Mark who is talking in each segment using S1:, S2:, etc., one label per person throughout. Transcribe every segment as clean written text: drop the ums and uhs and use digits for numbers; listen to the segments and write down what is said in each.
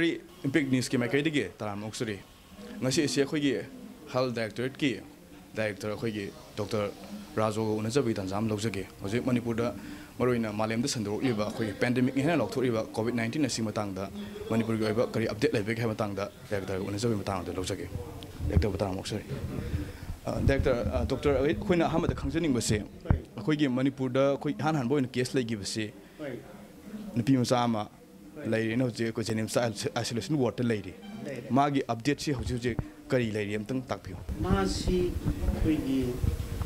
S1: Impact News ki maikaidagi taram oksuri ngasi isi akhoi Health Directorate ki Director akhoi Dr. Rajo unajabi tanjam lojage hojik Manipur da maroina malem da sandro liba akhoi pandemic hena lokthoriba COVID-19 asi matang da Manipur gi oiba kari update laibe ha matang da Director unajabi matang da lojage Director taram oksuri Director Dr. khoina hamada khangjaning base akhoi gi Manipur da akhoi han boina case lagi base nupi macha ama lairi no je ko jenim sa isolation ward lairi magi update si hoji kari lairi amtang takpio
S2: ma si khoi gi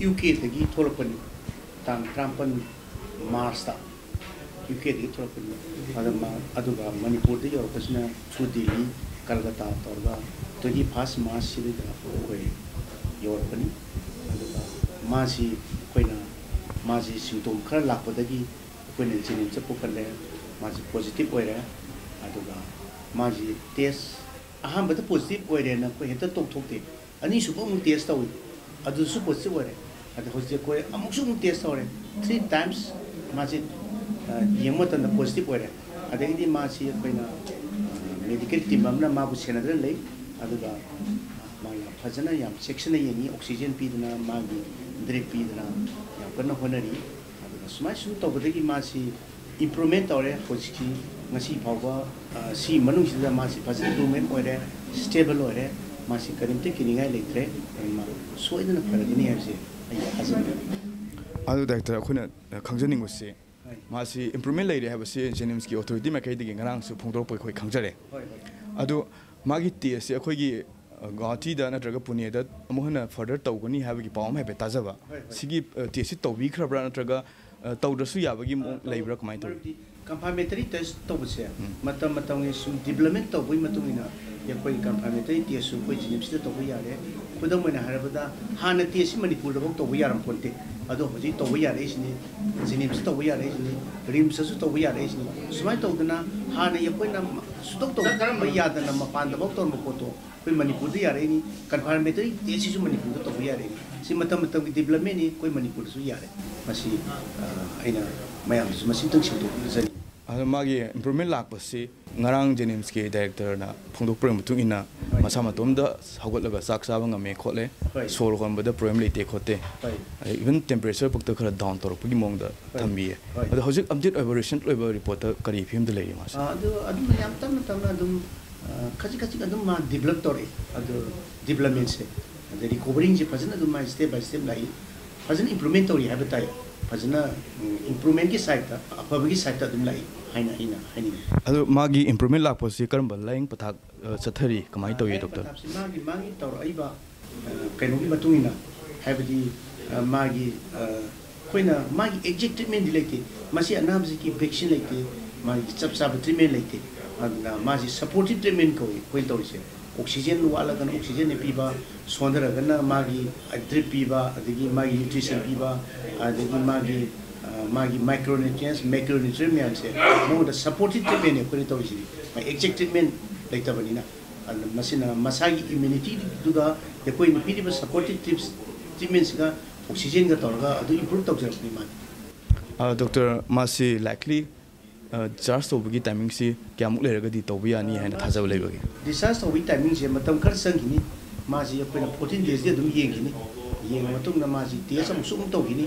S2: UK thagi tholopani tang trampan Mars ta UK thagi tholopani adama aduga Manipur de yor kasna chu Delhi Kolkata torga 21 March si da khoi yor pani aduga ma si khoina ma si symptom khar lakpadagi khoina jenim chapu khale माजी positive हो रहा है अदुगा माजी test अहम बता positive हो रहा है ना कोई हेता टोक टोक दे अनी सुबह मुझे टेस्ट हो अदुसु पॉजिटिव हो रहा है अदु होस्टे कोई अमुक सुबह टेस्ट हो रहा है 3 times माजी ये मत ना पॉजिटिव हो रहा है अदे इदी माजी कोई ना मेडिकल टीम हमना माबू सेनादर ले अदुगा माया फजना याम सेक्शन ये नी ऑक्सीजन पीदना मागी ड्रिप पीदना याम करना होनरी अदुगा स्माइल सुन तो बदगी माजी improvement ore hojiki ngasi phawba si manung sida masi phasi improvement ore stable ore masi karimte kiningai leitre ma soidana faragini haise ai hazan
S1: adu doctor khuna khangjaning wase masi improvement leire habase jenims ki authority ma kai digi ngarang su phongdor poi khoi khangjare adu magi test akhoi gi Gauhati da natraga Pune da amuhana further tawgani habagi pawm habe tajaba sigi test tawbi khrabra natraga tawdrasu yabagi leibra kamai to
S2: confirmatory test tawbse matam matam sum development tawboi matungina yakoi confirmatory test su koi jinim sida tawboi yare khudam moina harabada hana test Manipur da bok tawboi yaram ponte ado hoji tawboi yare isni jinim sida tawboi yare isni rims su tawboi yare isni sumai tawdana hana yakoi na sutok tawboi yadana mapan da bok tor mokoto koi Manipur da yare ni confirmatory test su Manipur da tawboi yare si matam matam development ni koi Manipur su yare masi aina mayam su masi tang sido zani
S1: magi improvement lakpasi ngarang jenims ki director na phongdok program tung ina masa matom da hagotlaga sak saba ngame khole sol gon bada program lete khote even temperature pukta khara down tor pugi mong da thambi ado hojik update over recent over report kari phim da lei mas
S2: ado yam tam adum khaji adum ma develop tore ado development se ado recovering je fazana adum ma step by step lai fazana improvement tori habitai fazana improvement ki side ta apabagi side ta dum lai haina
S1: ado magi improvement lakpasi karamba laing pathak chathari kamai toye doctor
S2: magi tor aiba kaino gi matungina habidi magi koina magi exact treatment dilete masi anabzi ki vaccine lete magi chap treatment lete adna magi supportive treatment koi torise oxygen wala gan oxygen ne piba sondara gan magi drip piba adigi magi nutrition piba adigi magi micronutrients macronutrients se mo the supportive treatment ne koi torise my exact treatment like tabanina and masina masagi immunity duga the koi ni piba supportive treatments ga oxygen ga torga adu improve tawjak ni ma
S1: doctor masi likely charge to bagi timing si kyamuk leraga di to biya ni haina thajab lebagi
S2: discharge to bagi timing se matam khar sang gini ma ji apena 14 days de dum yeng gini yeng matung na ma ji test amuk su to gini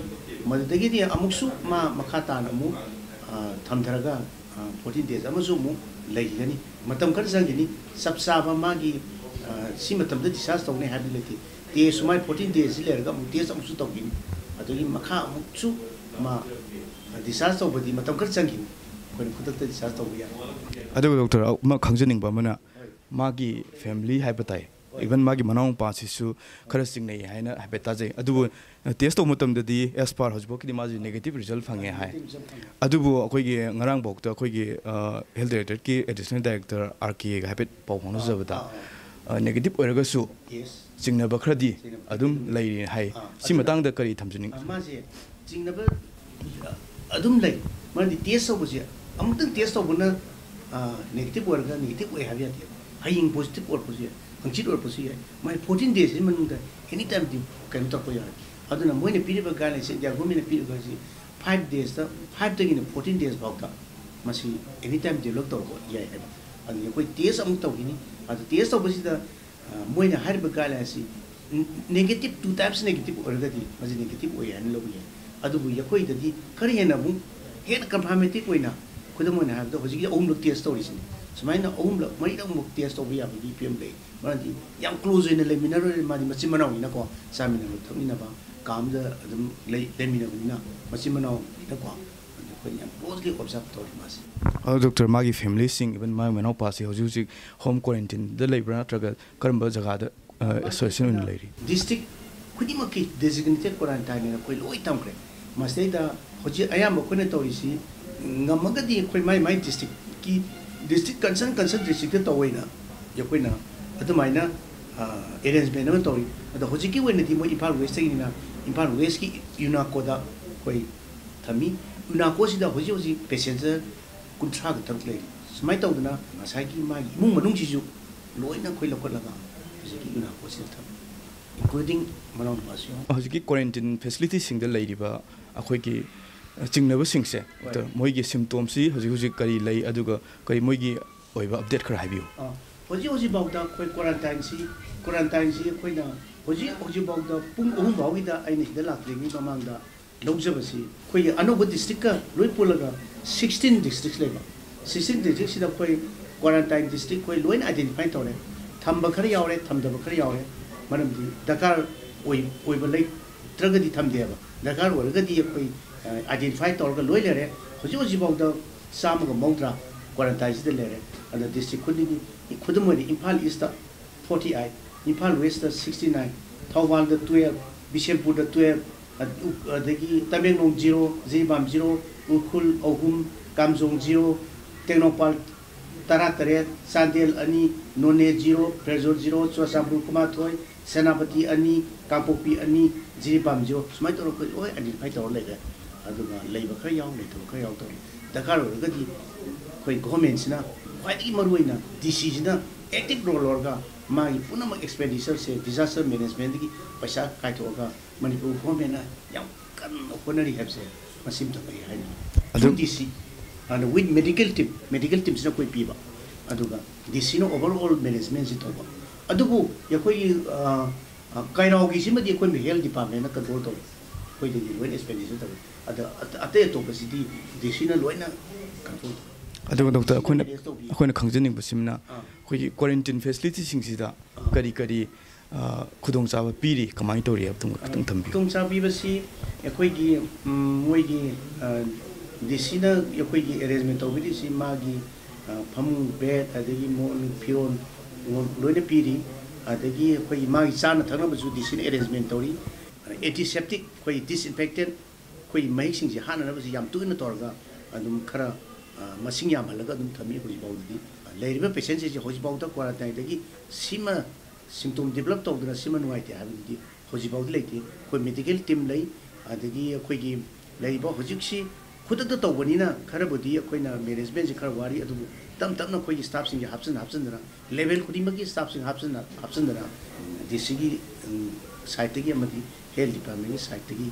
S2: madagi di amuk su ma makhata na mu thamdaraga 14 days amasu mu lei gani matam khar sang gini sab saba ma gi si matam de discharge to ne habi leti te sumai 14 days leraga mu test amuk su to gini adagi makha amuk su ma discharge to badi matam khar sang gini
S1: ado doctor ma khangjaning ba mana magi family habitai even magi manong pa sisu khara singnei haina habita jai adu test to mutam dadi as par hojbo ki magi negative result phange hai adu bu akoi gi ngarang bok ta akoi gi health director ki additional director rk ga habit pau hono jabata negative oiraga su singna ba khradi adum leiri hai si matang da kari thamjini
S2: ma je singna ba adum lei ma di test so bu je amutang test to buna negative orga negative way have yet haying positive or positive consider or positive my 14 days in manunda anytime the can talk ya aduna moine piriba gale se ya gomina piriba si 5 days ta 5 tagina 14 days bakta masi anytime develop to ya ꯑꯗꯨ ꯑꯩꯈꯣꯏ test ꯑꯃꯨꯛ ꯇꯧꯈꯤꯅꯤ ꯑꯗꯨ test ꯇꯧꯕꯁꯤꯗ ꯃꯣꯏꯅ ꯍꯥꯏꯔꯤꯕ guideline ꯑꯁꯤ negative 2 types negative ꯑꯣꯏꯔꯒꯗꯤ ꯃꯁꯤ ꯅꯦꯒꯦꯇꯤꯚ ꯑꯣꯏ ꯍꯥꯏꯅ ꯂꯧꯕ ꯌꯥꯏ ꯑꯗꯨꯕꯨ ꯑꯩꯈꯣꯏꯗꯗꯤ ꯈꯔ ꯍꯦꯟꯅ ꯑꯃꯨꯛ ꯍꯦꯟꯅ ꯀꯟꯐꯥꯔꯃꯦꯇꯤꯚ ꯑꯣꯏꯅ ꯈꯨꯗꯝ ꯑꯣꯏꯅ ꯍꯥꯏꯔꯕꯗ ꯍꯧꯖꯤꯛꯀꯤ ꯑꯍꯨꯝꯂꯛ ꯇꯦꯁ ꯇꯧꯔꯤꯁꯤꯅꯤ ꯁꯨꯃꯥꯏꯅ ꯑꯍꯨꯝꯂꯛ ꯃꯔꯤꯔꯛꯃꯨꯛ ꯇꯦꯁ ꯇꯧꯕ ꯌꯥꯕꯒꯤ ꯐꯤꯕꯝ ꯂꯩ ꯃꯔꯝꯗꯤ ꯌꯥꯝ ꯀ꯭ꯂꯣꯖ ꯑꯣꯏꯅ ꯂꯩꯃꯤꯟꯅꯔꯣꯏ ꯃꯥꯗꯤ ꯃꯆꯤꯟ ꯃꯅꯥꯎꯅꯤꯅꯀꯣ ꯆꯥꯃꯤꯟꯅꯕ ꯊꯛꯃꯤꯟꯅꯕ ꯀꯥ ꯑꯃꯗ ꯑꯗꯨꯝ ꯂꯩꯃꯤꯟꯅꯕꯅꯤꯅ ꯃꯆꯤꯟ ꯃꯅꯥꯎꯅꯤꯅꯀꯣ ꯑꯩꯈꯣꯏꯅ ꯌꯥꯝ ꯀ꯭ꯂꯣꯖꯂꯤ ꯑꯣꯕꯖꯥꯔꯕ ꯇꯧꯔꯤ ꯃꯥꯁꯤ
S1: ꯗꯣꯛꯇꯔ ꯃꯥꯒꯤ ꯐꯦꯃꯤꯂꯤꯁꯤꯡ ꯏꯚꯟ ꯃꯥꯒꯤ ꯃꯅꯥꯎꯄꯥꯁꯤ ꯍꯧꯖꯤꯛ ꯍꯧꯖꯤꯛ ꯍꯣꯝ ꯀ꯭ꯋꯥꯔꯦꯟꯇꯤꯟꯗ ꯂꯩꯕ꯭ꯔꯥ ꯅꯠꯇ꯭ꯔꯒ ꯀꯔꯝꯕ ꯖꯒꯥꯗ ꯑꯦꯁꯣꯁꯤꯌꯦꯁꯟ ꯑꯣꯏꯅ ꯂꯩꯔꯤ
S2: ꯗꯤꯁꯇ꯭ꯔꯤꯛ ꯈꯨꯗꯤꯡꯃꯛꯀꯤ ꯗꯦꯖꯤꯒꯅꯦꯇꯦꯗ ꯀ꯭ꯋꯥꯔꯦꯟꯇꯥꯏꯟꯅ ꯑꯩꯈꯣꯏ ꯂꯣꯏ ꯊꯝꯈ꯭ꯔꯦ ꯃꯁꯤꯗꯩꯗ ꯍꯧꯖꯤꯛ ꯑꯌꯥꯝꯕ ꯑꯩꯈꯣꯏꯅ ꯇꯧꯔꯤꯁꯤ ꯉꯝꯃꯒꯗꯤ ꯑꯩꯈꯣꯏ ꯃꯥꯏ ꯗꯤꯁꯇ꯭ꯔꯤꯛꯀꯤ ꯗꯤꯁꯇ꯭ꯔꯤꯛ ꯀꯟꯁꯔꯟ ꯗꯤꯁꯇ꯭ꯔꯤꯛꯇ ꯇꯧꯋꯦꯅ ꯑꯩꯈꯣꯏꯅ ꯑꯗꯨꯃꯥꯏꯅ ꯑꯦꯔꯦꯟꯖꯃꯦꯟ ꯑꯃ ꯇꯧꯔꯤ ꯑꯗꯣ ꯍꯧꯖꯤꯛꯀꯤ ꯑꯣꯏꯅꯗꯤ ꯃꯣꯏ ꯏꯝꯐꯥꯜ ꯋꯦꯁꯇꯒꯤꯅꯤꯅ ꯏꯝꯐꯥꯜ ꯋꯦꯁꯀꯤ ꯌꯨꯅꯥꯀꯣꯗ ꯑꯩꯈꯣꯏ ꯊꯝꯃꯤ ꯌꯨꯅꯥꯀꯣꯁꯤꯗ ꯍꯧꯖꯤꯛ ꯄꯦꯁꯦꯟꯖꯔ 30 ꯂꯩꯔꯤ ꯁꯨꯃꯥꯏꯅ ꯇꯧꯗꯅ ꯉꯁꯥꯏꯒꯤ ꯃꯥꯒꯤ ꯏꯃꯨꯡ ꯃꯅꯨꯡꯁꯤꯁꯨ ꯂꯣꯏꯅ ꯑꯩꯈꯣꯏ ꯂꯧꯈꯠꯂꯒ ꯍꯧꯖꯤꯛꯀꯤ ꯌꯨꯅꯥꯀꯣꯁꯤꯗ ꯊꯝꯃꯤ including ꯃꯅꯥꯎꯅꯨꯄꯥꯁꯨ
S1: ꯍꯧꯖꯤꯛꯀꯤ ꯀ꯭ꯋꯥꯔꯦꯟꯇꯤꯟ ꯐꯦꯁꯤꯂꯤꯇꯤꯁꯤꯡꯗ ꯂꯩꯔꯤꯕ ꯑꯩꯈꯣꯏꯒꯤ ꯆꯤꯡꯅꯕꯁꯤꯡꯁꯦ ꯃꯣꯏꯒꯤ ꯁꯤꯝꯇꯣꯝꯁꯤ ꯍꯧꯖꯤꯛ ꯍꯧꯖꯤꯛ ꯀꯔꯤ ꯂꯩ ꯑꯗꯨꯒ ꯀꯔꯤ ꯃꯣꯏꯒꯤ ꯑꯣꯏꯕ ꯑꯞꯗꯦꯠ ꯈꯔ ꯍꯥꯏꯕꯤꯌꯨ
S2: ꯍꯧꯖꯤꯛꯐꯥꯎꯗ ꯑꯩꯈꯣꯏ ꯀ꯭ꯋꯥꯔꯦꯟꯇꯥꯏꯟꯁꯤ ꯑꯩꯈꯣꯏꯅ ꯍꯧꯖꯤꯛꯐꯥꯎꯗ ꯄꯨꯡ 3 ꯐꯥꯎꯒꯤꯗ ꯑꯩꯅ ꯁꯤꯗ ꯂꯥꯛꯇ꯭ꯔꯤꯉꯩ ꯃꯃꯥꯡꯗ ꯂꯧꯖꯕꯁꯤ ꯑꯩꯈꯣꯏꯒꯤ ꯑꯅꯧꯕ ꯗꯤꯁꯇ꯭ꯔꯤꯛꯀ ꯂꯣꯏ ꯄꯨꯜꯂꯒ 16 ꯗꯤꯁꯇ꯭ꯔꯤꯛ ꯂꯩꯕ 16 ꯗꯤꯁꯇ꯭ꯔꯤꯛꯁꯤꯗ ꯑꯩꯈꯣꯏ ꯀ꯭ꯋꯥꯔꯦꯟꯇꯥꯏꯟ ꯗꯤꯁꯇ꯭ꯔꯤꯛ ꯑꯩꯈꯣꯏ ꯂꯣꯏꯅ ꯑꯥꯏꯗꯦꯟꯇꯤꯐꯥꯏ ꯇꯧꯔꯦ ꯊꯝꯕ ꯈꯔ ꯌꯥꯎꯔꯦ ꯊꯝꯗꯕ ꯈꯔ ꯌꯥꯎꯔꯦ ꯃꯔꯝꯗꯤ ꯗꯔꯀꯥꯔ ꯑꯣꯏꯕ ꯂꯩꯇ꯭ꯔꯒꯗꯤ ꯊꯝꯗꯦꯕ ꯗꯔꯀꯥꯔ ꯑꯣꯏꯔꯒꯗꯤ ꯑꯩꯈꯣꯏ ꯑꯥꯏꯗꯦꯟꯇꯤꯐꯥꯏ ꯇꯧꯔꯒ ꯂꯣꯏ ꯂꯩꯔꯦ ꯍꯧꯖꯤꯛꯐꯥꯎꯗ 130 ꯀ꯭ꯋꯥꯔꯦꯟꯇꯥꯏꯟꯁꯤꯗ ꯂꯩꯔꯦ ꯑꯗ ꯗꯤꯁꯇ꯭ꯔꯤꯛ ꯈꯨꯗꯤꯡꯒꯤ ꯈꯨꯗꯝ ꯑꯣꯏꯅ ꯏꯝꯐꯥꯜ ꯏꯁꯇ 48 ꯏꯝꯐꯥꯜ ꯋꯦꯁꯇ 69 ꯊꯧꯕꯥꯜꯗ 12 ꯕꯤꯁꯦꯝꯄꯨꯔꯗ 12 ꯑꯗꯒꯤ ꯇꯃꯦꯡꯂꯣꯡ 0 ꯖꯤꯔꯤꯕꯥꯝ 0 ꯎꯈ꯭ꯔꯨꯜ 3 ꯀꯥꯝꯖꯣꯡ 0 ꯇꯦꯡꯅꯧꯄꯜ 18 ꯆꯥꯟꯗꯦꯜ 2 ꯅꯣꯅꯦ 0 ꯐꯦꯔꯖꯣꯔ 0 ꯆꯨꯔꯆꯥꯟꯄꯨꯔ 19 ꯁꯦꯅꯥꯄꯇꯤ 2 ꯀꯥꯡꯄꯣꯛꯄꯤ 2 ꯖꯤꯔꯤꯕꯥꯝ 0 ꯁꯨꯃꯥꯏꯅ ꯇꯧꯔꯒ ꯑꯩꯈꯣꯏ ꯂꯣꯏ ꯑꯥꯏꯗꯦꯟꯇꯤꯐꯥꯏ ꯇꯧꯔ ꯂꯩꯔꯦ ꯑꯗꯨꯒ ꯂꯩꯕ ꯈꯔ ꯌꯥꯎ ꯂꯩꯇꯕ ꯈꯔ ꯌꯥꯎ ꯇꯧꯔꯤ ꯗꯔꯀꯥꯔ ꯑꯣꯏꯔꯒꯗꯤ ꯑꯩꯈꯣꯏ ꯒꯣꯔꯃꯦꯟꯁꯤꯅ ꯈ꯭ꯋꯥꯏꯗꯒꯤ ꯃꯔꯨꯑꯣꯏꯅ ꯗꯤꯁꯤꯁꯤꯅ ꯑꯦꯛꯇꯤꯚ ꯔꯣꯜ ꯂꯧꯔꯒ ꯃꯥꯒꯤ ꯄꯨꯝꯅꯃꯛ ꯑꯦꯛꯁꯄꯦꯟꯗꯤꯆꯔꯁꯦ ꯗꯤꯖꯥꯁꯇꯔ ꯃꯦꯅꯦꯖꯃꯦꯟꯇꯒꯤ ꯄꯩꯁꯥ ꯀꯥꯏꯊꯣꯛꯑꯒ ꯃꯅꯤꯄꯨꯔ ꯒꯣꯔꯃꯦꯟꯅ ꯌꯥꯝ ꯀꯟꯅ ꯍꯣꯠꯅꯔꯤ ꯍꯥꯏꯕꯁꯦ ꯃꯁꯤꯃꯇ ꯑꯩ ꯍꯥꯏꯅꯤꯡꯉꯤ ꯑꯗꯨ ꯗꯤꯁꯤ ꯋꯤꯠ ꯃꯦꯗꯤꯀꯦꯜ ꯇꯤꯝꯁꯤꯅ ꯑꯩꯈꯣꯏ ꯄꯤꯕ ꯑꯗꯨꯒ ꯗꯤꯁꯤꯅ ꯑꯣꯚꯔꯑꯣꯜ ꯃꯦꯅꯦꯖꯃꯦꯟꯁꯤ ꯇꯧꯕ ꯑꯗꯨꯕꯨ ꯑꯩꯈꯣꯏꯒꯤ ꯀꯩꯔꯥꯎꯒꯤꯁꯤꯃꯗꯤ ꯑꯩꯈꯣꯏ ꯍꯦꯜꯊ ꯗꯤꯄꯥꯔꯠꯃꯦꯟꯅ ꯀꯟꯇ꯭ꯔꯣꯜ ꯇꯧꯋꯤ ꯑꯩꯈꯣꯏꯗꯒꯤ ꯂꯣꯏꯅ ꯑꯦꯛꯁꯄꯦꯟꯗꯤꯆꯔ ꯇꯧꯋꯤ ꯑꯗ ꯑꯇꯩ ꯑꯇꯣꯞꯄꯁꯤꯗꯤ ꯗꯤꯁꯤꯅ ꯂꯣꯏꯅ ꯀꯟꯇ꯭ꯔꯣꯜ ꯇꯧꯋꯤ
S1: ꯑꯗꯨꯒ ꯗꯣꯛꯇꯔ ꯑꯩꯈꯣꯏꯅ ꯈꯪꯖꯅꯤꯡꯕꯁꯤꯅ ꯑꯩꯈꯣꯏꯒꯤ ꯀ꯭ꯋꯥꯔꯦꯟꯇꯤꯟ ꯐꯦꯁꯤꯂꯤꯇꯤꯁꯤꯡꯁꯤꯗ ꯀꯔꯤ ꯀꯔꯤ ꯈꯨꯗꯣꯡꯆꯥꯕ ꯄꯤꯔꯤ ꯀꯃꯥꯏꯅ ꯇꯧꯔꯤ ꯍꯥꯏꯕꯗꯨ ꯈꯤꯇꯪ ꯊꯝꯕꯤꯌꯨ
S2: ꯈꯨꯗꯣꯡꯆꯥꯕ ꯄꯤꯕꯁꯤ ꯑꯩꯈꯣꯏꯒꯤ ꯃꯣꯏꯒꯤ ꯗꯤꯁꯤꯅ ꯑꯩꯈꯣꯏꯒꯤ ꯑꯦꯔꯦꯟꯖꯃꯦꯟ ꯇꯧꯕꯤꯔꯤꯁꯤ ꯃꯥꯒꯤ ꯐꯃꯨꯡ ꯕꯦꯗ ꯑꯗꯒꯤ ꯐꯤꯔꯣꯜ ꯂꯣꯏꯅ ꯄꯤꯔꯤ ꯑꯗꯒꯤ ꯑꯩꯈꯣꯏꯒꯤ ꯃꯥꯒꯤ ꯆꯥꯅ ꯊꯛꯅꯕꯁꯨ ꯗꯤꯁꯤꯅ ꯑꯦꯔꯦꯟꯖꯃꯦꯟ ꯇꯧꯔꯤ ꯑꯦꯟꯇꯤꯁꯦꯞꯇꯤꯛ ꯑꯩꯈꯣꯏꯒꯤ ꯗꯤꯁꯏꯟꯐꯦꯛꯇꯦꯟ ꯑꯩꯈꯣꯏꯒꯤ ꯃꯍꯤꯛꯁꯤꯡꯁꯦ ꯍꯥꯠꯅꯅꯕꯁꯤ ꯌꯥꯝ ꯇꯣꯏꯅ ꯇꯧꯔꯒ ꯑꯗꯨꯝ ꯈꯔ ꯃꯁꯤꯡ ꯌꯥꯝꯍꯜꯂꯒ ꯑꯗꯨꯝ ꯊꯝꯃꯤ ꯍꯧꯖꯤꯛꯐꯥꯎꯗꯗꯤ ꯂꯩꯔꯤꯕ ꯄꯦꯁꯦꯟꯁꯤꯡꯁꯦ ꯍꯧꯖꯤꯛꯐꯥꯎꯗ ꯀ꯭ꯋꯥꯔꯦꯟꯇꯥꯏꯟꯗꯒꯤ ꯁꯤꯃ ꯁꯤꯝꯇꯣꯝ ꯗꯤꯕꯂꯞ ꯇꯧꯗꯅ ꯁꯤꯃ ꯅꯨꯡꯉꯥꯏꯇꯦ ꯍꯥꯏꯕꯗꯨꯗꯤ ꯍꯧꯖꯤꯛꯐꯥꯎꯗꯤ ꯂꯩꯇꯦ ꯑꯩꯈꯣꯏ ꯃꯦꯗꯤꯀꯦꯜ ꯇꯤꯝ ꯂꯩ ꯑꯗꯒꯤ ꯑꯩꯈꯣꯏꯒꯤ ꯂꯩꯔꯤꯕ ꯍꯧꯖꯤꯛꯁꯤ ꯈꯨꯗꯛꯇ ꯇꯧꯕꯅꯤना ꯈꯔꯕꯨꯗꯤ ꯑꯩꯈꯣꯏꯅ ꯃꯦꯅꯦꯖꯃꯦꯟꯁꯤ ꯈꯔ ꯋꯥꯔꯤ ꯑꯗꯨꯕꯨ ꯇꯞ ꯇꯞꯅ ꯑꯩꯈꯣꯏꯒꯤ ꯁ꯭ꯇꯥꯐꯁꯤꯡꯁꯦ ꯍꯥꯞꯆꯤꯟꯗꯅ ꯂꯦꯚꯦꯜ ꯈꯨꯗꯤꯡꯃꯛꯀꯤ ꯁ꯭ꯇꯥꯐꯁꯤꯡ ꯍꯥꯞꯆꯤꯟꯗꯅ ꯗꯤꯁꯤꯒꯤ ꯁꯥꯏꯠꯇꯒꯤ ꯑꯃꯗꯤ ꯍꯦꯜꯊ ꯗꯤꯄꯥꯔꯠꯃꯦꯟꯒꯤ ꯁꯥꯏꯠꯇꯒꯤ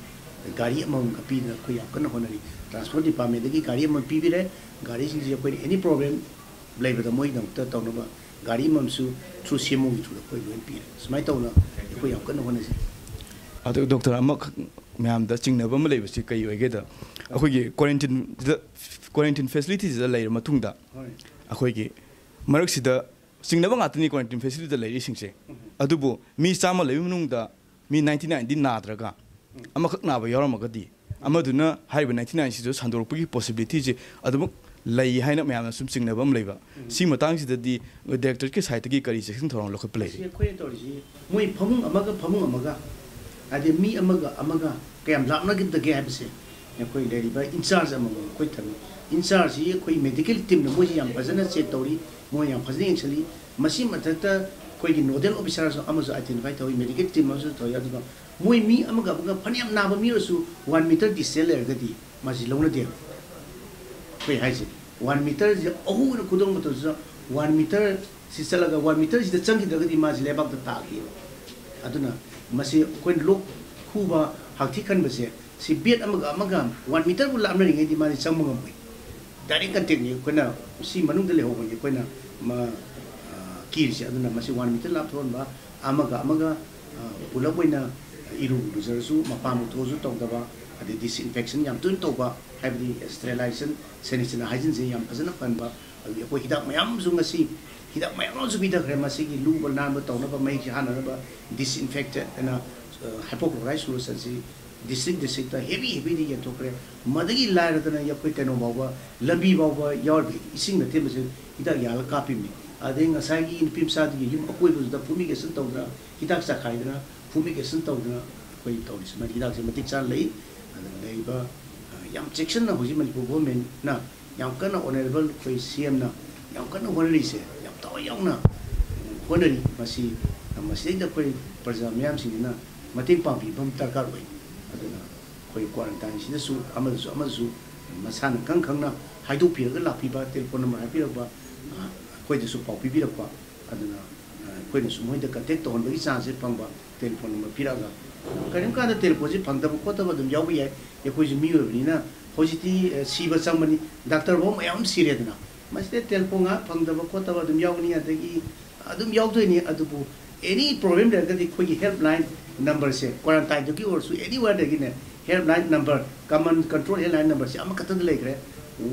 S2: ꯒꯥꯔꯤ ꯑꯃꯃꯝꯒ ꯄꯤꯗꯅ ꯑꯩꯈꯣꯏ ꯌꯥꯝ ꯀꯟꯅ ꯍꯣꯠꯅꯔꯤ ꯇ꯭ꯔꯥꯟꯁꯄꯣꯔꯠ ꯗꯤꯄꯥꯔꯠꯃꯦꯟꯇꯒꯤ ꯒꯥꯔꯤ ꯑꯃ ꯄꯤꯕꯤꯔꯦ ꯒꯥꯔꯤꯁꯤꯡꯁꯦ ꯑꯩꯈꯣꯏꯅ ꯑꯦꯅꯤ ꯄ꯭ꯔꯣꯕ꯭ꯂꯦꯝ ꯂꯩꯕꯗ ꯃꯣꯏꯒꯤꯗꯃꯛꯇ ꯇꯧꯅꯕ ꯒꯥꯔꯤ ꯑꯃꯁꯨ ꯊ꯭ꯔꯨ ꯁꯦꯝꯃꯣꯒꯤ ꯊ꯭ꯔꯨꯗ ꯑꯩꯈꯣꯏ ꯂꯣꯏꯅ ꯄꯤꯔꯦ ꯁꯨꯃꯥꯏꯅ ꯇꯧꯅ ꯑꯩꯈꯣꯏ ꯌꯥꯝ ꯀꯟꯅ ꯍꯣꯠꯅꯖꯩ
S1: ꯑꯗꯨ ꯗꯣꯛꯇꯔ ꯑꯃꯈꯛ ꯃꯌꯥꯝꯗ ꯆꯤꯡꯅꯕ ꯑꯃ ꯂꯩꯕꯁꯤ ꯀꯩ ꯑꯣꯏꯒꯦꯗ ꯑꯩꯈꯣꯏꯒꯤ ꯀ꯭ꯋꯥꯔꯦꯟꯇꯤꯟ ꯐꯦꯁꯤꯂꯤꯇꯤꯁꯤꯗ ꯂꯩꯔ ꯃꯇꯨꯡꯗ ꯑꯩꯈꯣꯏꯒꯤ ꯃꯔꯛꯁꯤꯗ ꯆꯤꯡꯅꯕ ꯉꯥꯛꯇꯅꯤ ꯀ꯭ꯋꯥꯔꯦꯟꯇꯤꯟ ꯐꯦꯁꯤꯂꯤꯇꯤꯗ ꯂꯩꯔꯤꯁꯤꯡꯁꯦ ꯑꯗꯨꯕꯨ ꯃꯤ 100 ꯂꯩꯕ ꯃꯅꯨꯡꯗ ꯃꯤ 99ꯗꯤ ꯅꯥꯗ꯭ꯔꯒ ꯑꯃꯈꯛ ꯅꯥꯕ ꯌꯥꯎꯔꯝꯃꯒꯗꯤ ꯑꯃꯗꯨꯅ ꯍꯥꯏꯔꯤꯕ 99ꯁꯤꯁꯨ ꯁꯟꯗꯣꯔꯛꯄꯒꯤ ꯄꯣꯁꯤꯕꯤꯂꯤꯇꯤꯁꯦ ꯑꯗꯨꯃꯛ ꯂꯩ ꯍꯥꯏꯅ ꯃꯌꯥꯝꯅ ꯁꯨꯝ ꯆꯤꯡꯅꯕ ꯑꯃ ꯂꯩꯕ ꯁꯤ ꯃꯇꯥꯡꯁꯤꯗꯗꯤ ꯗꯥꯏꯔꯦꯛꯇꯔꯒꯤ ꯁꯥꯏꯠꯇꯒꯤ ꯀꯔꯤ ꯆꯦꯛꯁꯤꯟ ꯊꯧꯔꯥꯡ ꯂꯧꯈꯠꯄ ꯂꯩꯔꯤ
S2: ꯑꯩꯈꯣꯏꯅ ꯇꯧꯔꯤꯁꯤ ꯃꯣꯏ ꯐꯃꯨꯡ ꯑꯃꯒ ꯍꯥꯏꯗꯤ ꯃꯤ ꯑꯃꯒ ꯀꯌꯥꯝ ꯂꯥꯞꯅꯒꯗꯒꯦ ꯍꯥꯏꯕꯁꯦ ꯑꯩꯈꯣꯏ ꯂꯩꯔꯤꯕ ꯏꯟꯆꯥꯔꯖ ꯑꯃꯃꯝ ꯑꯩꯈꯣꯏ ꯊꯝꯃꯤ ꯏꯟꯆꯥꯔꯖꯁꯤ ꯑꯩꯈꯣই ꯃꯦꯗꯤꯀꯦꯜ ꯇꯤꯝꯅ ꯃꯣꯏꯁꯤ ꯌꯥꯝ ꯐꯖꯅ ꯆꯦꯛ ꯇꯧꯔꯤ ꯃꯣꯏ ꯌꯥꯝ ꯐꯖꯅ ꯌꯦꯡꯁꯤꯜꯂꯤ ꯃꯁꯤ ꯃꯊꯛꯇ ꯑꯩꯈꯣꯏꯒꯤ ꯅꯣꯗꯦꯜ ꯑꯣꯐꯤꯁꯥꯔꯁꯨ ꯑꯃꯁꯨ ꯑꯥꯏꯗꯦꯟꯇꯤꯐꯥꯏ ꯇꯧꯏ ꯃꯦꯗꯤꯀꯦꯜ ꯇꯤꯝ ꯑꯃꯁꯨ ꯇꯧꯏ ꯑꯗꯨꯒ ꯃꯣꯏ ꯃꯤ ꯑꯃꯒ ꯐꯅꯌꯥꯝ ꯅꯥꯕ ꯃꯤ ꯑꯣꯏꯔꯁꯨ 1 ꯃꯤꯇꯔ ꯗꯤꯁꯇꯦꯟꯁ ꯂꯩꯔꯒꯗꯤ ꯃꯁꯤ ꯂꯧꯅꯗꯦꯕ ꯑꯩꯈꯣꯏ ꯍꯥꯏꯁꯦ 1 ꯃꯤꯇꯔꯁꯦ ꯑꯍꯨꯝꯅ ꯈꯨꯗꯣꯡ ꯃꯇꯝꯁꯤꯗ 1 ꯃꯤꯇꯔ ꯁꯤ ꯆꯠꯂꯒ 1 ꯃꯤꯇꯔꯁꯤꯗ ꯆꯪꯈꯤꯗ꯭ꯔꯒꯗꯤ ꯃꯥꯁꯤ ꯂꯩꯕꯥꯛꯇ ꯇꯥꯈꯤꯕ ꯑꯗꯨꯅ ꯃꯁꯤ ꯑꯩꯈꯣꯏꯅ ꯂꯣꯛ ꯈꯨꯕ ꯍꯛꯊꯤ ꯈꯟꯕꯁꯦ ꯁꯤ ꯕꯦꯠ ꯑꯃꯒ 1 ꯃꯤꯇꯔꯕꯨ ꯂꯥꯞꯅꯔꯤꯉꯩꯗꯤ ꯃꯥꯗꯤ ꯆꯪꯕ ꯉꯝꯃꯣꯏ ꯗꯥꯏꯔꯦꯛ ꯀꯟꯇꯦꯛꯅꯤ ꯑꯩꯈꯣꯏꯅ ꯁꯤ ꯃꯅꯨꯡꯗ ꯂꯩꯍꯧꯕꯅꯤ ꯑꯩꯈꯣꯏꯅ ꯀꯤꯔꯤꯁꯦ ꯑꯗꯨꯅ ꯃꯁꯤ 1 ꯃꯤꯇꯔ ꯂꯥꯞꯊꯣꯛꯍꯟꯕ ꯑꯃꯒ ꯄꯨꯂꯞ ꯑꯣꯏꯅ ꯏꯔꯨꯖꯔꯁꯨ ꯃꯄꯥꯟ ꯊꯣꯛꯑꯁꯨ ꯇꯧꯗꯕ ꯑꯗꯩ ꯗꯤꯁꯏꯟꯐꯦꯛꯁꯟ ꯌꯥꯝ ꯇꯣꯏꯅ ꯇꯧꯕ ꯍꯥꯏꯕꯗꯤ ꯁ꯭ꯇꯦꯔꯤꯂꯥꯏꯖꯦꯁꯟ ꯁꯦꯅꯤꯇꯦꯁꯟ ꯍꯥꯏꯖꯤꯟꯁꯦ ꯌꯥꯝ ꯐꯖꯅ ꯐꯟꯕ ꯑꯗꯒꯤ ꯑꯩꯈꯣꯏ ꯍꯤꯗꯥꯛ ꯃꯌꯥꯝꯁꯨ ꯉꯁꯤ ꯍꯤꯗꯥꯛ ꯃꯌꯥꯝ ꯑꯃꯁꯨ ꯄꯤꯊꯈ꯭ꯔꯦ ꯃꯁꯤꯒꯤ ꯂꯨꯕ ꯅꯥꯟꯕ ꯇꯧꯅꯕ ꯃꯍꯤꯛꯁꯦ ꯍꯥꯟꯅꯅꯕ ꯗꯤꯁꯏꯟꯐꯦꯛꯇꯦꯠ ꯑꯅ ꯍꯥꯏꯄꯣꯀ꯭ꯂꯣꯔꯥꯏꯠ ꯁꯣꯂꯨꯁꯟꯁꯤ ꯗꯤꯁꯇ꯭ꯔꯤꯛꯇ ꯍꯦꯕꯤꯗ ꯌꯦꯟꯊꯣꯛꯈ꯭ꯔꯦ ꯃꯗꯒꯤ ꯂꯥꯏꯔꯗꯅ ꯑꯩꯈꯣꯏ ꯀꯩꯅꯣ ꯐꯥꯎꯕ ꯂꯝꯕꯤ ꯐꯥꯎꯕ ꯌꯥꯎꯔꯤꯕ ꯏꯁꯤꯡꯅ ꯊꯦꯝꯕꯁꯦ ꯍꯤꯗꯥꯛ ꯌꯥꯜꯂ ꯀꯥꯞꯄꯤꯕꯅꯤ ꯑꯗꯩ ꯉꯁꯥꯏꯒꯤ ꯅꯨꯄꯤ ꯃꯆꯥꯗꯨꯒꯤ ꯌꯨꯝ ꯑꯀꯣꯏꯕꯗꯨꯗ ꯐꯨꯃꯤꯒꯦꯁꯟ ꯇꯧꯗꯅ ꯍꯤꯗꯥꯛ ꯆꯥꯈꯥꯏꯗꯅ ꯐꯨꯃꯤꯒꯦꯁꯟ ꯇꯧꯗꯅ ꯑꯩꯈꯣꯏ ꯇꯧꯔꯤꯁꯤ ꯃꯁꯤ ꯍꯤꯗꯥꯛꯁꯦ ꯃꯇꯤꯛ ꯆꯥꯅ ꯂꯩ ꯑꯗꯨꯒ ꯂꯩꯔꯤꯕ ꯌꯥꯝ ꯆꯦꯛꯁꯤꯟꯅ ꯍꯧꯖꯤꯛ ꯃꯅꯤꯄꯨꯔ ꯒꯣꯔꯃꯦꯟꯠꯅ ꯌꯥꯝ ꯀꯟꯅ ꯑꯣꯅꯔꯦꯕꯜ ꯑꯩꯈꯣꯏ ꯁꯤꯑꯦꯝꯅ ꯌꯥꯝ ꯀꯟꯅ ꯍꯣꯠꯅꯔꯤꯁꯦ ꯌꯥꯝ ꯊꯋꯥꯏ ꯌꯥꯎꯅ ꯍꯣꯠꯅꯔꯤ ꯃꯁꯤꯗꯩꯗ ꯑꯩꯈꯣꯏ ꯄ꯭ꯔꯖꯥ ꯃꯌꯥꯝꯁꯤꯡꯁꯤꯅ ꯃꯇꯦꯡ ꯄꯥꯡꯕꯤꯕ ꯗꯔꯀꯥꯔ ꯑꯣꯏ ꯑꯗꯨꯅ ꯑꯩꯈꯣই ꯀ꯭ꯋꯥꯔꯦꯟꯇꯥꯏꯟꯁꯤꯗꯁꯨ ꯑꯃꯁꯨ ꯃꯁꯥꯅ ꯈꯪꯅ ꯍꯥꯏꯗꯣꯛꯄꯤꯔꯒ ꯂꯥꯛꯄꯤꯕ ꯇꯦꯂꯤꯐꯣꯟ ꯅꯝꯕꯔ ꯍꯥꯏꯕꯤꯔꯛꯄ ꯑꯩꯈꯣꯏꯗꯁꯨ ꯄꯥꯎ ꯄꯤꯕꯤꯔꯛꯄ ꯑꯗꯨꯅ ꯑꯩꯈꯣꯏꯅꯁꯨ ꯃꯣꯏꯗ ꯀꯟꯇꯦꯛ ꯇꯧꯍꯟꯕꯒꯤ ꯆꯥꯟꯁꯁꯦ ꯐꯪꯕ ꯇꯦꯂꯤꯐꯣꯟ ꯅꯝꯕꯔ ꯄꯤꯔꯛꯑꯒ ꯀꯔꯤꯒꯨꯝꯕ ꯀꯥꯟꯗ ꯇꯦꯂꯤꯐꯣꯟꯁꯦ ꯐꯪꯗꯕ ꯈꯣꯠꯇꯕ ꯑꯗꯨꯝ ꯌꯥꯎꯕ ꯌꯥꯏ ꯑꯩꯈꯣꯏꯁꯨ ꯃꯤꯑꯣꯏꯕꯅꯤꯅ ꯍꯧꯖꯤꯛꯇꯤ ꯁꯤꯕ ꯆꯪꯕꯅꯤ ꯗꯥꯛꯇꯔꯐꯥꯎ ꯃꯌꯥꯝ ꯁꯤꯔꯦꯗꯅ ꯃꯁꯤꯗ ꯇꯦꯂꯤꯐꯣꯟ ꯉꯥꯏꯍꯥꯛ ꯐꯪꯗꯕ ꯈꯣꯠꯇꯕ ꯑꯗꯨꯝ ꯌꯥꯎꯒꯅꯤ ꯑꯗꯒꯤ ꯑꯗꯨꯝ ꯌꯥꯎꯗꯣꯏꯅꯤ ꯑꯗꯨꯕꯨ ꯑꯦꯅꯤ ꯄ꯭ꯔꯣꯕ꯭ꯂꯦꯝ ꯂꯩꯔꯒꯗꯤ ꯑꯩꯈꯣꯏꯒꯤ ꯍꯦꯜꯞ ꯂꯥꯏꯟ ꯅꯝꯕꯔꯁꯦ ꯀ꯭ꯋꯥꯔꯦꯟꯇꯥꯏꯟꯗꯒꯤ ꯑꯣꯏꯔꯁꯨ ꯑꯦꯅꯤꯋꯦꯔꯗꯒꯤꯅꯦ ꯍꯦꯜꯞ ꯂꯥꯏꯟ ꯅꯝꯕꯔ ꯀꯃꯟ ꯀꯟꯇ꯭ꯔꯣꯜ ꯍꯦꯜꯞ ꯂꯥꯏꯟ ꯅꯝꯕꯔꯁꯦ ꯑꯃꯈꯛꯇꯗ ꯂꯩꯈ꯭ರೆ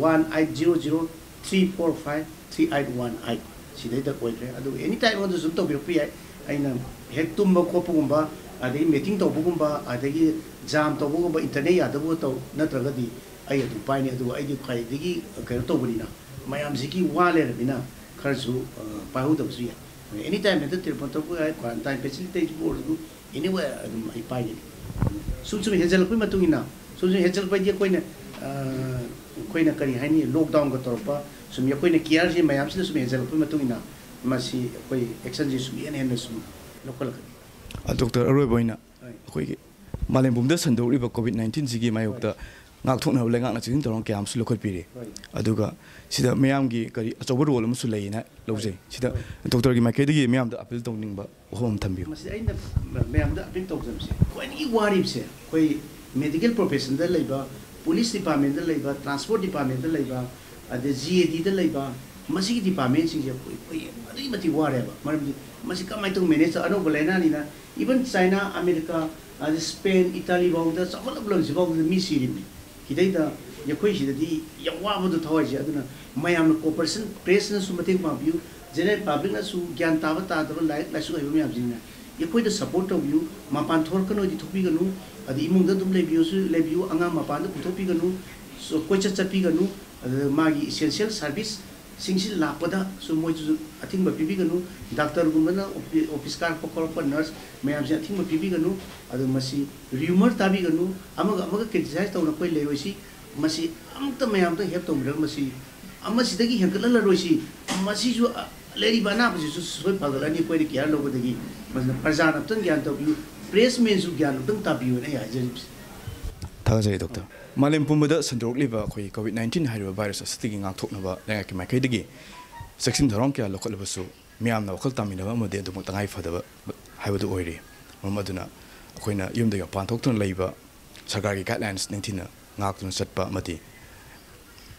S2: 1800-345-3818 ꯁꯤꯗꯩꯗ ꯑꯣꯏꯈ꯭ꯔꯦ ꯑꯗꯨꯒ ꯑꯦꯅꯤ ꯇꯥꯏꯝ ꯑꯩꯉꯣꯟꯗ ꯁꯨꯝ ꯇꯧꯕꯤꯔꯛꯄ ꯌꯥꯏ ꯑꯩꯅ ꯍꯦꯛ ꯇꯨꯝꯕ ꯈꯣꯠꯄꯒꯨꯝꯕ ꯑꯗꯒꯤ ꯃꯤꯇꯤꯡ ꯇꯧꯕꯒꯨꯝꯕ ꯑꯗꯒꯤ ꯖꯥꯝ ꯇꯧꯕꯒꯨꯝꯕ ꯏꯟꯇꯔꯅꯦꯠ ꯌꯥꯗꯕ ꯅꯠꯇ꯭ꯔꯒꯗꯤ ꯑꯩ ꯑꯗꯨꯝ ꯄꯥꯏꯅꯤ ꯑꯗꯨꯒ ꯑꯩꯗꯤ ꯈ꯭ꯋꯥꯏꯗꯒꯤ ꯀꯩꯅꯣ ꯇꯧꯕꯅꯤꯅ ꯃꯌꯥꯝꯁꯤꯒꯤ ꯋꯥ ꯂꯩꯔꯕꯅꯤꯅ ꯈꯔꯁꯨ ꯄꯥꯏꯍꯧꯗꯕꯁꯨ ꯌꯥꯏ ꯑꯦꯅꯤ ꯇꯥꯏꯝ ꯍꯦꯛꯇ ꯇꯦꯂꯤꯐꯣꯟ ꯇꯧꯔꯛꯄ ꯌꯥꯏ ꯀ꯭ꯋꯥꯔꯦꯟꯇꯥꯏꯟ ꯐꯦꯁꯤꯂꯤꯇꯤꯕꯨ ꯑꯣꯏꯔꯁꯨ ꯑꯦꯅꯤꯋꯦ ꯑꯗꯨꯝ ꯑꯩ ꯄꯥꯏꯒꯅꯤ ꯁꯨꯝ ꯍꯦꯟꯖꯜꯂꯛꯄꯒꯤ ꯃꯇꯨꯡ ꯏꯟꯅ ꯁꯨꯝ ꯍꯦꯟꯖꯜꯂꯛꯄꯗꯤ ꯑꯩꯈꯣꯏꯅ ꯀꯔꯤ ꯍꯥꯏꯅꯤ ꯂꯣꯛꯗꯥꯎꯟꯒ ꯇꯧꯔꯛꯄ ꯁꯨꯝ ꯑꯩꯈꯣꯏꯅ ꯀꯤꯌꯔꯁꯤ ꯃꯌꯥꯝꯁꯤꯗ ꯁꯨꯝ ꯍꯦꯟꯖꯜꯂꯛꯄꯒꯤ ꯃꯇꯨꯡ ꯏꯟꯅ ꯃꯁꯤ ꯑꯩꯈꯣꯏ ꯑꯦꯛꯁꯟꯁꯤ ꯁꯨꯝ ꯍꯦꯟꯅ ꯁꯨꯝ ꯂꯧꯈꯠꯂꯛꯀꯅꯤ
S1: ꯗꯣꯛꯇꯔ ꯑꯔꯣꯏꯕ ꯑꯣꯏꯅ ꯑꯩꯈꯣꯏꯒꯤ ꯃꯥꯂꯦꯝ ꯄꯨꯝꯕꯗ ꯁꯟꯗꯣꯛꯂꯤꯕ ꯀꯣꯚꯤꯗ-19ꯁꯤꯒꯤ ꯃꯥꯌꯣꯛꯇ ꯉꯥꯛꯊꯣꯛꯅꯕ ꯂꯩꯉꯥꯛꯅ ꯆꯦꯛꯁꯤꯟ ꯊꯧꯔꯥꯡ ꯀꯌꯥ ꯑꯃꯁꯨ ꯂꯧꯈꯠꯄꯤꯔꯤ ꯑꯗꯨꯒ ꯁꯤꯗ ꯃꯌꯥꯝꯒꯤ ꯀꯔꯤ ꯑꯆꯧꯕ ꯔꯣꯜ ꯑꯃꯁꯨ ꯂꯩꯌꯦꯅ ꯂꯧꯖꯩ ꯁꯤꯗ ꯗꯣꯛꯇꯔꯒꯤ ꯃꯥꯏꯀꯩꯗꯒꯤ ꯃꯌꯥꯝꯗ ꯑꯄꯤꯜ ꯇꯧꯅꯤꯡꯕ ꯋꯥꯐꯝ ꯑꯃ ꯊꯝꯕꯤꯌꯨ
S2: ꯃꯁꯤ ꯑꯩꯅ ꯃꯌꯥꯝꯗ ꯑꯄꯤꯜ ꯇꯧꯖꯕꯁꯦ ꯈ꯭ꯋꯥꯏꯗꯒꯤ ꯋꯥꯔꯤꯕꯁꯦ ꯑꯩꯈꯣই ꯃꯦꯗꯤꯀꯦꯜ ꯄ꯭ꯔꯣꯐꯦꯁꯟꯗ ꯂꯩꯕ ꯄꯨꯂꯤꯁ ꯗꯤꯄꯥꯔꯠꯃꯦꯟꯇ ꯂꯩꯕ ꯇ꯭ꯔꯥꯟꯁꯄꯣꯔꯠ ꯗꯤꯄꯥꯔꯠꯃꯦꯟꯇ ꯂꯩꯕ ꯑꯗꯩ GADꯗ ꯂꯩꯕ ꯃꯁꯤꯒꯤ ꯗꯤꯄꯥꯔꯠꯃꯦꯟꯁꯤꯡꯁꯦ ꯑꯩꯈꯣই ꯑꯗꯨꯛꯀꯤ ꯃꯇꯤꯛ ꯋꯥꯔꯦꯕ ꯃꯔꯝꯗꯤ ꯃꯁꯤ ꯀꯃꯥꯏꯅ ꯇꯧ ꯃꯦꯅꯦꯖ ꯑꯅꯧꯕ ꯂꯩꯅꯥꯅꯤꯅ ꯏꯚꯟ ꯆꯥꯏꯅꯥ ꯑꯃꯦꯔꯤꯀꯥ ꯑꯗꯩ ꯁ꯭ꯄꯦꯟ ꯏꯇꯥꯂꯤ ꯐꯥꯎꯕꯗ ꯆꯥꯎꯈꯠꯂꯕ ꯂꯝꯁꯤꯐꯥꯎꯕꯗ ꯃꯤ ꯁꯤꯔꯤꯕꯅꯤ ꯁꯤꯗꯩꯗ ꯑꯩꯈꯣꯏ ꯁꯤꯗꯗꯤ ꯌꯥꯝ ꯋꯥꯕꯗꯣ ꯊꯋꯥꯏꯁꯦ ꯑꯗꯨꯅ ꯃꯌꯥꯝꯅ ꯀooperation ꯄ꯭ꯔꯦꯁꯅꯁꯨ ꯃꯇꯦꯡ ꯄꯥꯡꯕꯤꯌꯨ ꯖꯦꯅꯔꯦꯜ ꯄꯥꯕ꯭ꯂꯤꯛꯅꯁꯨ ꯒ꯭ꯌꯥꯟ ꯇꯥꯕ ꯇꯥꯗꯕ ꯂꯥꯏꯔꯤꯛ ꯂꯥꯏꯁꯨ ꯍꯩꯕ ꯃꯌꯥꯝꯁꯤꯡꯅ ꯑꯩꯈꯣꯏꯗ ꯁꯄꯣꯔꯠ ꯇꯧꯕꯤꯌꯨ ꯃꯄꯥꯟ ꯊꯣꯛꯂꯛꯀꯅꯣꯗꯤ ꯊꯣꯛꯄꯤꯒꯅꯨ ꯑꯗꯩ ꯏꯃꯨꯡꯗ ꯑꯗꯨꯝ ꯂꯩꯕꯤꯌꯨ ꯑꯉꯥꯡ ꯃꯄꯥꯟꯗ ꯄꯨꯊꯣꯛꯄꯤꯒꯅꯨ ꯀꯣꯏꯆꯠ ꯆꯠꯄꯤꯒꯅꯨ ꯑꯗꯨꯒ ꯃꯥꯒꯤ ꯏꯁꯦꯟꯁꯤꯌꯦꯜ ꯁꯥꯔꯚꯤꯁꯁꯤꯡꯁꯤ ꯂꯥꯛꯄꯗꯁꯨ ꯃꯣꯏꯁꯨ ꯑꯊꯤꯡꯕ ꯄꯤꯕꯤꯒꯅꯨ ꯗꯥꯛꯇꯔꯒꯨꯝꯕꯅ ꯑꯣꯐꯤꯁ ꯀꯥꯔꯛꯄ ꯈꯣꯠꯂꯛꯄ ꯅꯔꯁ ꯃꯌꯥꯝꯁꯦ ꯑꯊꯤꯡꯕ ꯄꯤꯕꯤꯒꯅꯨ ꯑꯗꯨ ꯃꯁꯤ ꯔꯤꯌꯨꯃꯔ ꯇꯥꯕꯤꯒꯅꯨ ꯑꯃꯒ ꯀ꯭ꯔꯤꯇꯤꯁꯥꯏꯖ ꯇꯧꯅ ꯑꯩꯈꯣꯏ ꯂꯩꯔꯣꯏꯁꯤ ꯃꯁꯤ ꯑꯃꯇ ꯃꯌꯥꯝꯗ ꯍꯦꯜꯞ ꯇꯧꯕꯤꯔꯒ ꯃꯁꯤ ꯑꯃꯁꯤꯗꯒꯤ ꯍꯦꯟꯒꯠꯍꯜꯂꯔꯣꯏꯁꯤ ꯃꯁꯤꯁꯨ ꯂꯩꯔꯤꯕ ꯑꯅꯥꯕꯁꯤꯁꯨ ꯁꯣꯏ ꯐꯒꯠꯂꯅꯤ ꯑꯩꯈꯣꯏꯅ ꯀꯤꯌꯔ ꯂꯧꯕꯗꯒꯤ ꯃꯁꯤꯅ ꯄ꯭ꯔꯖꯥꯅ ꯑꯝꯇꯪ ꯒ꯭ꯌꯥꯟ ꯇꯧꯕꯤꯌꯨ ꯄ꯭ꯔꯦꯁꯃꯦꯟꯁꯨ ꯒ꯭ꯌꯥꯟ ꯑꯝꯇꯪ ꯇꯥꯕꯤꯌꯨꯅ ꯑꯩ ꯍꯥꯏꯖꯔꯤꯕꯁꯤ
S1: ꯊꯥꯒꯠꯆꯔꯤ ꯗꯣꯛꯇꯔ ꯃꯥꯂꯦꯝ ꯄꯨꯝꯕꯗ ꯁꯟꯗꯣꯔꯛꯂꯤꯕ ꯑꯩꯈꯣꯏ ꯀꯣꯚꯤꯗ-19 ꯍꯥꯏꯔꯤꯕ ꯚꯥꯏꯔꯁ ꯑꯁꯤꯗꯒꯤ ꯉꯥꯛꯊꯣꯛꯅꯕ ꯂꯩꯉꯥꯛꯀꯤ ꯃꯥꯏꯀꯩꯗꯒꯤ ꯆꯦꯛꯁꯤꯟ ꯊꯧꯔꯥꯡ ꯀꯌꯥ ꯂꯧꯈꯠꯂꯕꯁꯨ ꯃꯤꯌꯥꯝꯅ ꯋꯥꯈꯜ ꯇꯥꯃꯤꯟꯅꯕ ꯑꯃꯗꯤ ꯑꯗꯨꯃꯛ ꯇꯉꯥꯏꯐꯗꯕ ꯍꯥꯏꯕꯗꯨ ꯑꯣꯏꯔꯤ ꯃꯔꯝ ꯑꯗꯨꯅ ꯑꯩꯈꯣꯏꯅ ꯌꯨꯝꯗꯒꯤ ꯃꯄꯥꯟ ꯊꯣꯛꯇꯨꯅ ꯂꯩꯕ ꯁꯔꯀꯥꯔꯒꯤ ꯒꯥꯏꯗꯂꯥꯏꯟꯁ ꯅꯤꯡꯊꯤꯅ ꯉꯥꯛꯇꯨꯅ ꯆꯠꯄ ꯑꯃꯗꯤ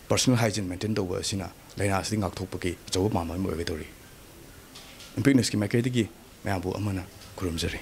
S1: ꯄꯔꯁꯣꯅꯦꯜ ꯍꯥꯏꯖꯤꯟ ꯃꯦꯟꯇꯦꯟ ꯇꯧꯕ ꯑꯁꯤꯅ ꯂꯥꯏꯅꯥ ꯑꯁꯤ ꯉꯥꯛꯊꯣꯛꯄꯒꯤ ꯑꯆꯧꯕ ꯄꯥꯝꯕꯩ ꯑꯃ ꯑꯣꯏꯒꯗꯧꯔꯤ ꯏꯝꯄꯦꯛꯅꯦꯁꯀꯤ ꯃꯥꯏꯀꯩꯗꯒꯤ ꯃꯌꯥꯝꯕꯨ ꯑꯃꯅ ꯈꯨꯔꯨꯝꯖꯔꯤ